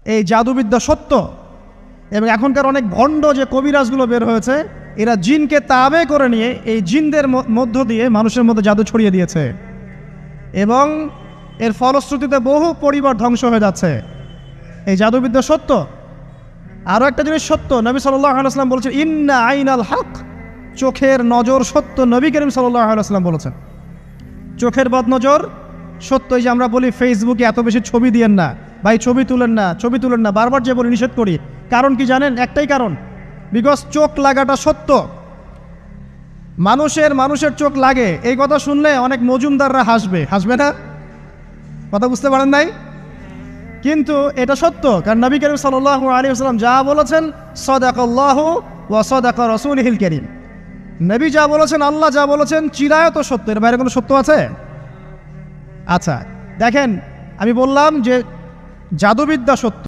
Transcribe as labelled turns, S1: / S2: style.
S1: এই জাদুবিদ্যা সত্য। এবং এখনকার অনেক ভণ্ড যে কবিরাজগুলো বের হয়েছে, এরা জিনকে তাবে করে নিয়ে এই জিনদের মধ্য দিয়ে মানুষের মধ্যে জাদু ছড়িয়ে দিয়েছে, এবং এর ফলশ্রুতিতে বহু পরিবার ধ্বংস হয়ে যাচ্ছে। এই জাদুবিদ্যা সত্য। আরও একটা জিনিস সত্য, নবী সাল্লাল্লাহু আলাইহি ওয়াসাল্লাম বলেছেন ইন্না আইনাল হক, চোখের নজর সত্য। নবী করিম সাল্লাল্লাহু আলাইহি ওয়াসাল্লাম বলেছেন চোখের বদনজর সত্য। এই যে আমরা বলি ফেসবুকে এত বেশি ছবি দিয়েন না ভাই, ছবি তুলেন না, ছবি তুলেন না, বারবার যে বলি নিষেধ করি। কারণ কি জানেন? একটাই কারণ, বিকজ চোখ লাগাটা সত্য। মানুষের চোখ লাগে, এই কথা শুনলে অনেক মজুমদাররা হাসবে না? কথা বুঝতে পারেন নাই? কিন্তু এটা সত্য, কারণ নবী করিম সাল্লাল্লাহু আলাইহি ওয়াসাল্লাম যা বলেছেন সাদাকাল্লাহু ওয়া সাদাকা রাসূলুহুল কারীম। নবী যা বলেছেন, আল্লাহ যা বলেছেন চিরায়ত সত্য, এর বাইরে কোনো সত্য আছে? আচ্ছা দেখেন, আমি বললাম যে জাদুবিদ্যা সত্য।